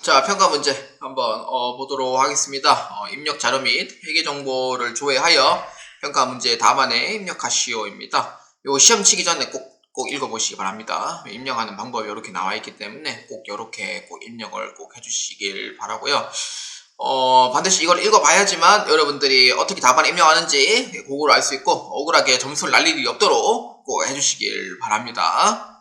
자, 평가 문제 한번 보도록 하겠습니다. 입력 자료 및 회계 정보를 조회하여 평가 문제의 답안에 입력하시오입니다. 요 시험 치기 전에 꼭 읽어보시기 바랍니다. 입력하는 방법이 이렇게 나와 있기 때문에 꼭 이렇게 꼭 입력을 꼭 해주시길 바라고요. 반드시 이걸 읽어봐야지만 여러분들이 어떻게 답안에 입력하는지 그걸 알 수 있고 억울하게 점수를 날릴 일이 없도록 꼭 해주시길 바랍니다.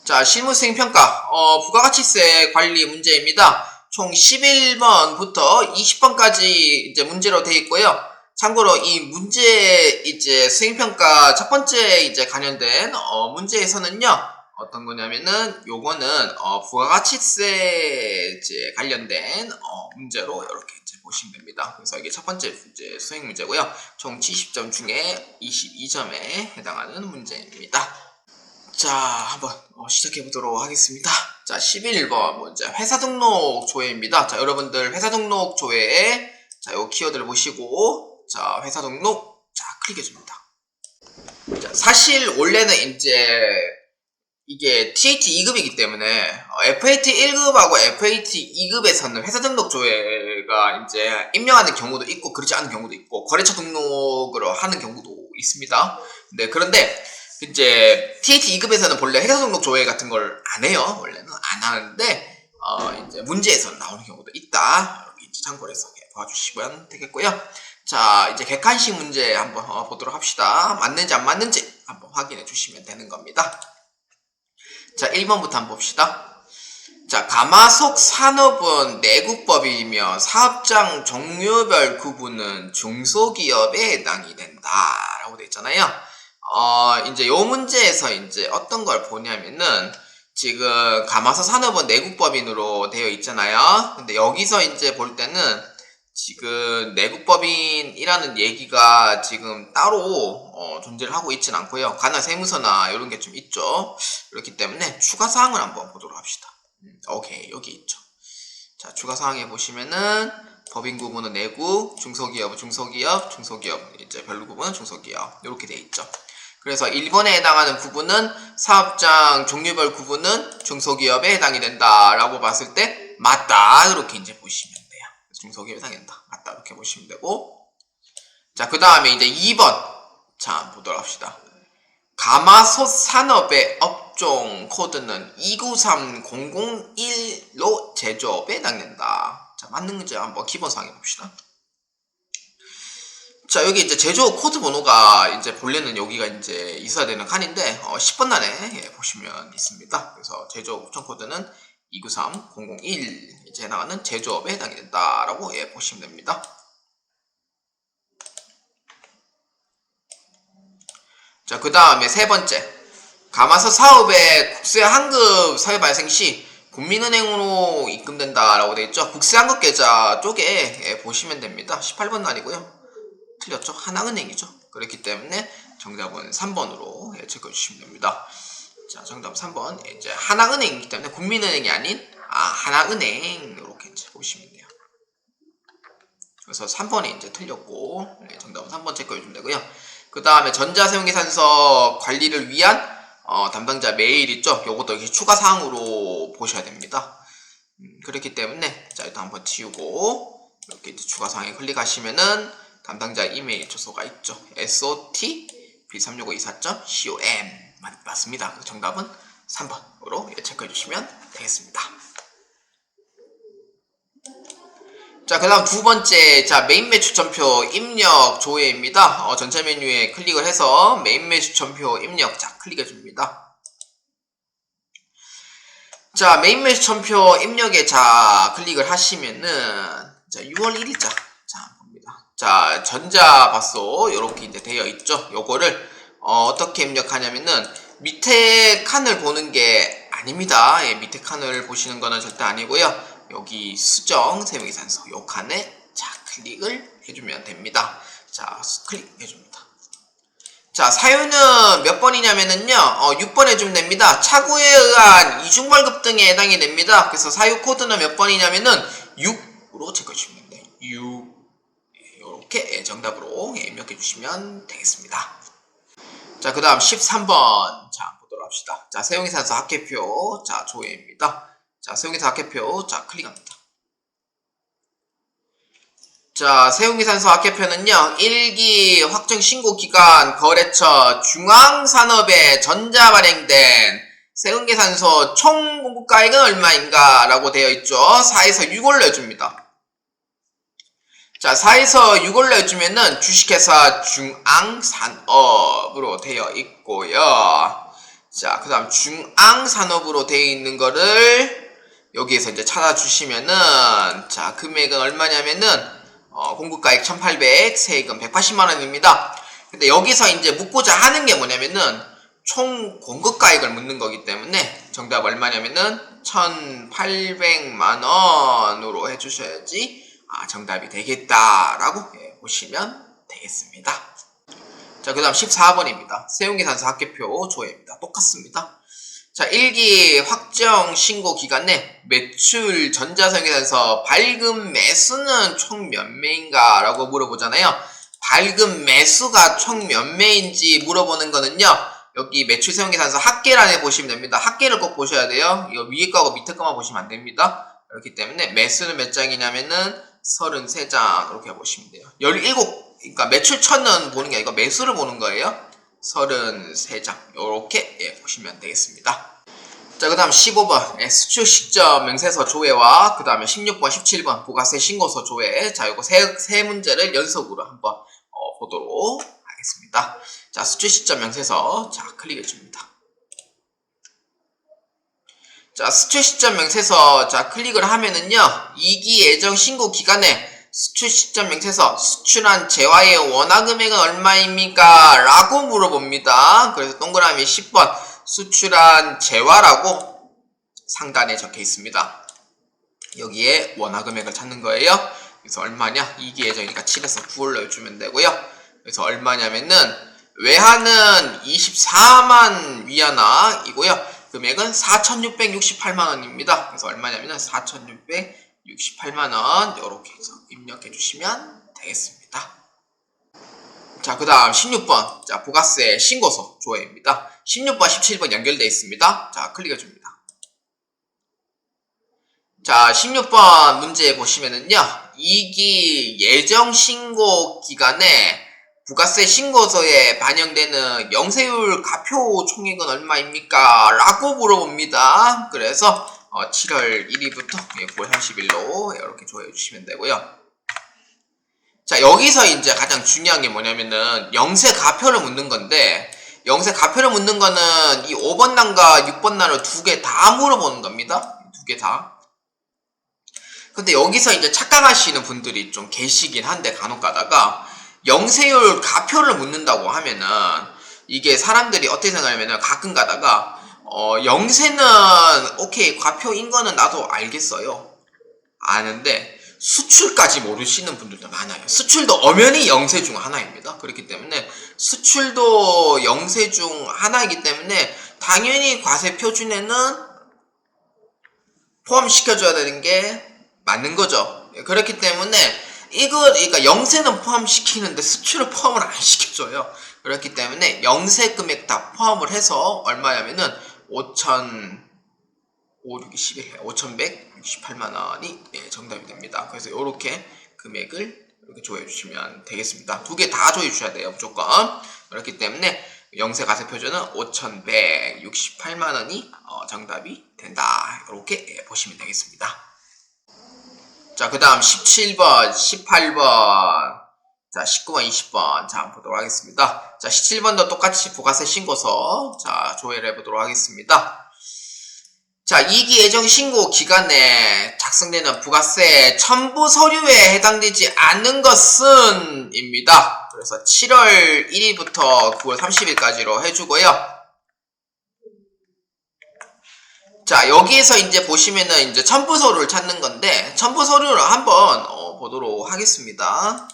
자, 실무수행평가 부가가치세 관리 문제입니다. 총 11번부터 20번까지 이제 문제로 되어 있고요. 참고로 이 문제 이제 수행평가 첫 번째 이제 관련된 문제에서는요. 어떤 거냐면은 요거는 부가가치세 이제 관련된 문제로 이렇게 이제 보시면 됩니다. 그래서 이게 첫 번째 이제 수행 문제고요. 총 70점 중에 22점에 해당하는 문제입니다. 자, 한번 시작해 보도록 하겠습니다. 자, 11번 문제 회사 등록 조회입니다. 자, 여러분들 회사 등록 조회에 자, 요 키워드를 보시고 자, 회사 등록 자, 클릭해 줍니다. 자, 사실 원래는 이제 이게 TAT 2급이기 때문에 FAT 1급하고 FAT 2급에서는 회사 등록 조회가 이제 입력하는 경우도 있고 그렇지 않은 경우도 있고 거래처 등록으로 하는 경우도 있습니다. 네, 그런데 이제 TAT 2급에서는 본래 회사 등록 조회 같은 걸 안 해요. 원래는 안 하는데 이제 문제에서 나오는 경우도 있다. 여기 이제 참고를 해서 봐주시면 되겠고요. 자, 이제 객관식 문제 한번 보도록 합시다. 맞는지 안 맞는지 한번 확인해 주시면 되는 겁니다. 자, 1번부터 한번 봅시다. 자, 가마석 산업은 내국법이며 사업장 종류별 구분은 중소기업에 해당이 된다. 라고 되어 있잖아요. 이제 요 문제에서 이제 어떤 걸 보냐면은 지금 가마석 산업은 내국법인으로 되어 있잖아요. 근데 여기서 이제 볼 때는 지금 내국법인이라는 얘기가 지금 따로 존재를 하고 있진 않고요. 관할 세무서나 이런 게 좀 있죠. 그렇기 때문에 추가 사항을 한번 보도록 합시다. 오케이, 여기 있죠. 자, 추가 사항에 보시면은 법인 구분은 내국, 중소기업은 중소기업, 이제 별로 구분은 중소기업 이렇게 돼 있죠. 그래서 1번에 해당하는 구분은 사업장 종류별 구분은 중소기업에 해당이 된다라고 봤을 때 맞다 이렇게 이제 보시면 돼요. 중소기업에 해당된다. 맞다 이렇게 보시면 되고 자, 그 다음에 이제 2번 자, 보도록 합시다. 가마솥 산업의 업종 코드는 293001로 제조업에 해당된다. 자, 맞는 문제 한번 기본사항 해봅시다. 자, 여기 이제 제조업 코드 번호가 이제 본래는 여기가 이제 있어야 되는 칸인데 10번 단에 보시면 있습니다. 그래서 제조업 업종 코드는 293001 이제 해당하는 제조업에 해당이 된다라고 보시면 됩니다. 자, 그 다음에 세 번째. 가마솥 사업의 국세 환급 사유 발생 시 국민은행으로 입금된다라고 되어 있죠. 국세 환급 계좌 쪽에 보시면 됩니다. 18번은 아니고요. 틀렸죠. 하나은행이죠. 그렇기 때문에 정답은 3번으로 체크해 주시면 됩니다. 자, 정답 3번. 이제 하나은행이기 때문에 국민은행이 아닌 하나은행 이렇게 이제 보시면 돼요. 그래서 3번이 이제 틀렸고 정답은 3번 체크해 주면 되고요. 그 다음에 전자사용계산서 관리를 위한 담당자 메일 있죠. 요것도 이렇게 추가 사항으로 보셔야 됩니다. 그렇기 때문에 자, 일단 한번 지우고 이렇게 이제 추가 사항에 클릭하시면은 담당자 이메일 주소가 있죠. sot b36524.com 맞습니다. 정답은 3번으로 체크해 주시면 되겠습니다. 자, 그 다음 두 번째, 자, 메인 매출점표 입력 조회입니다. 전체 메뉴에 클릭을 해서 메인 매출점표 입력, 자, 클릭해 줍니다. 자, 메인 매출점표 입력에, 자, 클릭을 하시면은, 자, 6월 1일자, 자, 봅니다. 자, 전자발소, 요렇게 이제 되어 있죠. 요거를, 어떻게 입력하냐면은, 밑에 칸을 보는 게 아닙니다. 예, 밑에 칸을 보시는 거는 절대 아니고요. 여기 수정 세무계산서 요 칸에 자, 클릭을 해주면 됩니다. 자, 클릭해줍니다. 자, 사유는 몇 번이냐면은요, 6번 해주면 됩니다. 차고에 의한 이중발급 등에 해당이 됩니다. 그래서 사유 코드는 몇 번이냐면은 6으로 체크해주시면 됩니다. 6. 이렇게 정답으로 입력해주시면 되겠습니다. 자, 그 다음 13번. 자, 보도록 합시다. 자, 세무계산서 합계표. 자, 조회입니다. 자, 세운기산 학계표. 자, 클릭합니다. 자, 세운기산서 학계표는요, 1기 확정 신고 기간 거래처 중앙산업에 전자 발행된 세운기산서 총 공급가액은 얼마인가 라고 되어 있죠. 4에서 6을 내줍니다. 자, 4에서 6을 내주면은 주식회사 중앙산업으로 되어 있고요. 자, 그 다음 중앙산업으로 되어 있는 거를 여기에서 이제 찾아주시면은, 자, 금액은 얼마냐면은 공급가액 1,800, 세액은 180만원입니다. 근데 여기서 이제 묻고자 하는 게 뭐냐면은 총 공급가액을 묻는 거기 때문에 정답 얼마냐면은 1,800만원으로 해주셔야지 정답이 되겠다라고 보시면 되겠습니다. 자, 그 다음 14번입니다. 세운기산서 학계표 조회입니다. 똑같습니다. 자, 1기 확정 신고 기간 내 매출 전자세운기산서 발급 매수는 총 몇 매인가 라고 물어보잖아요. 발급 매수가 총 몇 매인지 물어보는 거는요, 여기 매출 세운기산서 합계란에 보시면 됩니다. 합계를 꼭 보셔야 돼요. 이거 위에 거하고 밑에 거만 보시면 안 됩니다. 그렇기 때문에 매수는 몇 장이냐면은 33장 이렇게 보시면 돼요. 17, 그러니까 매출 천은 보는 게 아니고 매수를 보는 거예요. 33장 이렇게 보시면 되겠습니다. 자, 그 다음 15번 수출 시점 명세서 조회와 그 다음에 16번, 17번 부가세 신고서 조회. 자, 요거 세 문제를 연속으로 한번 보도록 하겠습니다. 자, 수출 시점 명세서. 자, 클릭해 줍니다. 자, 수출 시점 명세서. 자, 클릭을 하면은요, 2기 예정 신고 기간에 수출 시점 명세서 수출한 재화의 원화 금액은 얼마입니까? 라고 물어봅니다. 그래서 동그라미 10번 수출한 재화라고 상단에 적혀 있습니다. 여기에 원화 금액을 찾는 거예요. 그래서 얼마냐? 2기 예정이니까 7에서 9을 넣어주면 되고요. 그래서 얼마냐면은 외화는 24만 위안화이고요. 금액은 4,668만원입니다. 그래서 얼마냐면은 4,668만원 이렇게 해서 입력해 주시면 되겠습니다. 자, 그 다음 16번. 자, 부가세 신고서 조회입니다. 16번, 17번 연결되어 있습니다. 자, 클릭해 줍니다. 자, 16번 문제 보시면은요, 2기 예정 신고 기간에 부가세 신고서에 반영되는 영세율 가표 총액은 얼마입니까? 라고 물어봅니다. 그래서 7월 1일부터 9월 30일로 이렇게 조회해 주시면 되고요. 자, 여기서 이제 가장 중요한 게 뭐냐면은 영세 가표를 묻는 건데, 영세 가표를 묻는 거는 이 5번 난과 6번 난을 두 개 다 물어보는 겁니다. 두 개 다. 근데 여기서 이제 착각하시는 분들이 좀 계시긴 한데, 간혹 가다가 영세율 가표를 묻는다고 하면은 이게 사람들이 어떻게 생각하냐면은 가끔 가다가 영세는 오케이 가표인 거는 나도 알겠어요. 아는데 수출까지 모르시는 분들도 많아요. 수출도 엄연히 영세 중 하나입니다. 그렇기 때문에 수출도 영세 중 하나이기 때문에 당연히 과세 표준에는 포함시켜줘야 되는 게 맞는 거죠. 그렇기 때문에 그러니까 영세는 포함시키는데 수출을 포함을 안 시켜줘요. 그렇기 때문에 영세 금액 다 포함을 해서 얼마냐면은 5,168만원이 정답이 됩니다. 그래서 이렇게 금액을 이렇게 조회해 주시면 되겠습니다. 두 개 다 조회해 주셔야 돼요, 무조건. 그렇기 때문에 영세 가세 표준은 5,168만원이 정답이 된다. 이렇게 보시면 되겠습니다. 자, 그 다음 17번, 18번, 자, 19번, 20번. 자, 한번 보도록 하겠습니다. 자, 17번도 똑같이 부가세 신고서. 자, 조회를 해보도록 하겠습니다. 자, 2기 예정 신고 기간에 작성되는 부가세 첨부 서류에 해당되지 않는 것은 입니다. 그래서 7월 1일부터 9월 30일까지로 해주고요. 자, 여기에서 이제 보시면은 이제 첨부서류를 찾는 건데, 첨부서류를 한번 보도록 하겠습니다.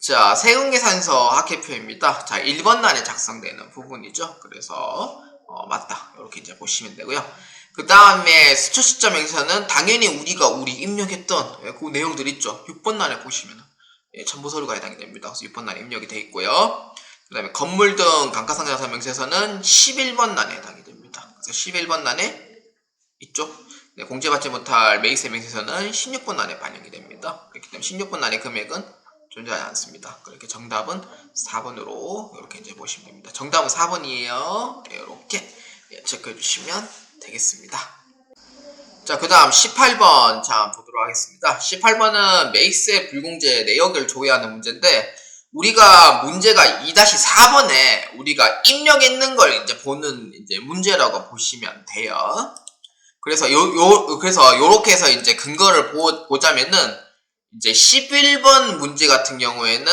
자, 세금계산서 학회표입니다. 자, 1번 난에 작성되는 부분이죠. 그래서 맞다. 이렇게 이제 보시면 되고요. 그 다음에 수출 시점 명세서는 당연히 우리 입력했던 그 내용들 있죠. 6번 난에 보시면은 첨부서류가 해당이 됩니다. 그래서 6번 난에 입력이 되어 있고요. 그 다음에 건물 등 감가상각자 명세서는 11번 난에 해당이 됩니다. 그래서 11번 난에 있죠. 네, 공제받지 못할 매입세 명세서는 16분 안에 반영이 됩니다. 그렇기 때문에 16분 안에 금액은 존재하지 않습니다. 그렇게 정답은 4번으로 이렇게 이제 보시면 됩니다. 정답은 4번이에요. 이렇게 체크해 주시면 되겠습니다. 자, 그 다음 18번 자 보도록 하겠습니다. 18번은 매입세 불공제 내역을 조회하는 문제인데, 우리가 문제가 2-4번에 우리가 입력했는 걸 이제 보는 이제 문제라고 보시면 돼요. 그래서 그래서 요렇게 해서 이제 근거를 보자면은, 이제 11번 문제 같은 경우에는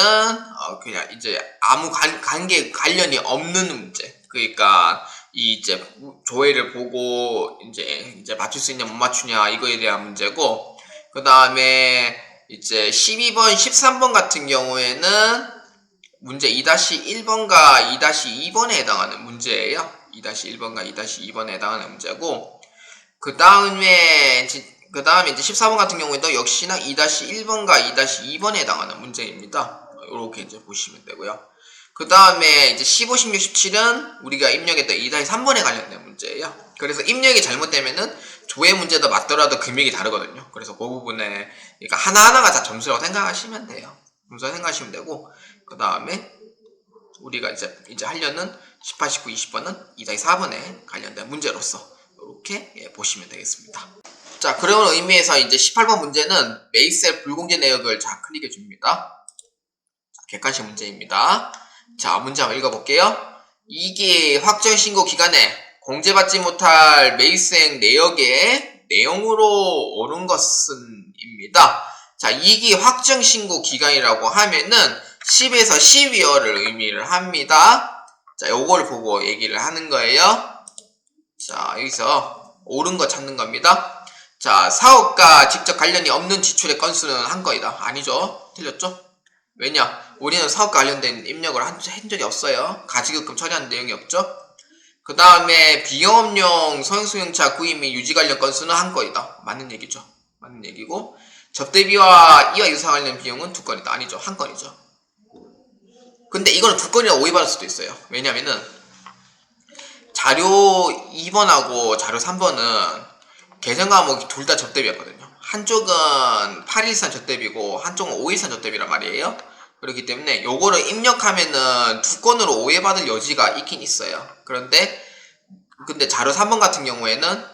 그냥 이제 아무 관련이 없는 문제. 그러니까 이제 조회를 보고 이제 맞출 수 있냐 못 맞추냐 이거에 대한 문제고, 그 다음에 이제 12번, 13번 같은 경우에는 문제 2-1번과 2-2번에 해당하는 문제예요. 2-1번과 2-2번에 해당하는 문제고, 그 다음에 이제 14번 같은 경우에도 역시나 2-1번과 2-2번에 해당하는 문제입니다. 이렇게 이제 보시면 되고요. 그 다음에 이제 15, 16, 17은 우리가 입력했던 2-3번에 관련된 문제예요. 그래서 입력이 잘못되면은 조회 문제도 맞더라도 금액이 다르거든요. 그래서 그 부분에 그러니까 하나하나가 다 점수라고 생각하시면 돼요. 점수라고 생각하시면 되고, 그 다음에 우리가 이제 하려는 18, 19, 20번은 2-4번에 관련된 문제로서 이렇게 보시면 되겠습니다. 자, 그런 의미에서 이제 18번 문제는 매입세 불공제 내역을 자 클릭해 줍니다. 자, 객관식 문제입니다. 자, 문제 한번 읽어볼게요. 이게 확정신고 기간에 공제받지 못할 매입세 내역의 내용으로 옳은 것은입니다. 자, 이게 확정신고 기간이라고 하면은 10에서 12월을 의미를 합니다. 자, 요거를 보고 얘기를 하는 거예요. 자, 여기서 옳은 거 찾는 겁니다. 자, 사업과 직접 관련이 없는 지출의 건수는 한 거이다. 아니죠. 틀렸죠? 왜냐? 우리는 사업과 관련된 입력을 한 적이 없어요. 가지급금 처리하는 내용이 없죠. 그 다음에 비영업용 소형수용차 구입 및 유지 관련 건수는 한 건이다. 맞는 얘기죠. 맞는 얘기고, 접대비와 이와 유사 관련 비용은 두 건이다. 아니죠. 한 건이죠. 근데 이거는 두 건이라 오해받을 수도 있어요. 왜냐면은 자료 2번하고 자료 3번은 계정 과목이 둘 다 접대비였거든요. 한쪽은 813 접대비고 한쪽은 513 접대비란 말이에요. 그렇기 때문에 요거를 입력하면은 두 건으로 오해받을 여지가 있긴 있어요. 근데 자료 3번 같은 경우에는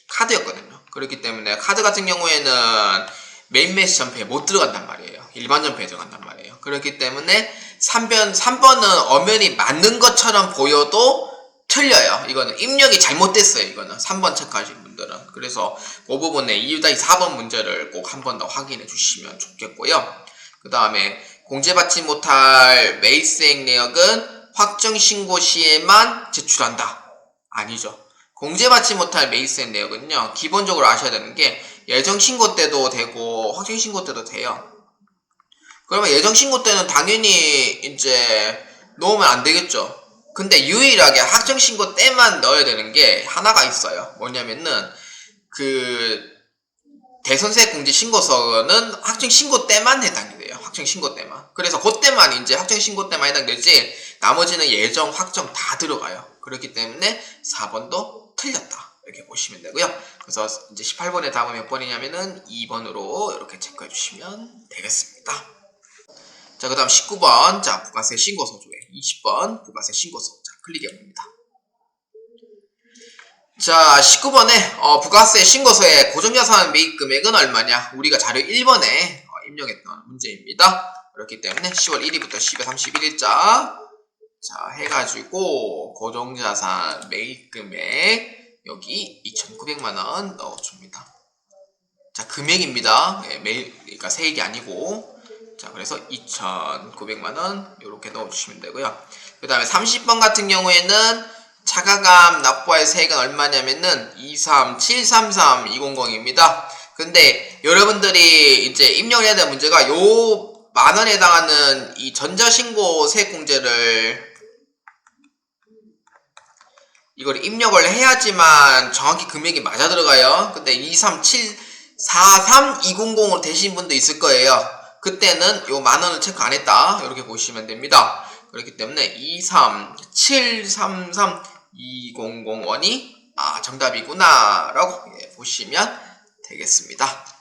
카드였거든요. 그렇기 때문에 카드 같은 경우에는 메인 메시 전패에 못 들어간단 말이에요. 일반 전패에 들어간단 말이에요. 그렇기 때문에 3번은 엄연히 맞는 것처럼 보여도 틀려요. 이거는 입력이 잘못됐어요. 이거는 3번 체크하신 분들은. 그래서 그 부분에 2-4번 문제를 꼭 한 번 더 확인해 주시면 좋겠고요. 그 다음에 공제받지 못할 매입세액 내역은 확정신고 시에만 제출한다. 아니죠. 공제받지 못할 매입세액 내역은요, 기본적으로 아셔야 되는 게 예정신고 때도 되고 확정신고 때도 돼요. 그러면 예정신고 때는 당연히 이제 넣으면 안 되겠죠. 근데 유일하게 확정신고 때만 넣어야 되는 게 하나가 있어요. 뭐냐면은 대손세액 공제 신고서는 확정신고 때만 해당이 돼요. 확정신고 때만. 그래서 그때만 이제 확정신고 때만 해당되지, 나머지는 예정, 확정 다 들어가요. 그렇기 때문에 4번도 틀렸다. 이렇게 보시면 되고요. 그래서 이제 18번의 답은 몇 번이냐면은 2번으로 이렇게 체크해 주시면 되겠습니다. 자, 그 다음 19번. 자, 부가세 신고서 조회. 20번 부가세 신고서. 자, 클릭해 봅니다. 자, 19번에 부가세 신고서의 고정자산 매입 금액은 얼마냐? 우리가 자료 1번에 입력했던 문제입니다. 그렇기 때문에 10월 1일부터 10월 31일자 자 해가지고 고정자산 매입 금액 여기 2,900만원 넣어줍니다. 자, 금액입니다. 그러니까 세액이 아니고, 자, 그래서 2,900만원 이렇게 넣어주시면 되고요. 그 다음에 30번 같은 경우에는 차가감 납부할 세액은 얼마냐면은 23733-200입니다. 근데 여러분들이 이제 입력을 해야 될 문제가 요 만원에 해당하는 이 전자신고 세액공제를 이걸 입력을 해야지만 정확히 금액이 맞아 들어가요. 근데 23743-200으로 되신 분도 있을 거예요. 그때는 요 만원을 체크 안 했다. 이렇게 보시면 됩니다. 그렇기 때문에 23733-200원이 정답이구나 라고 보시면 되겠습니다.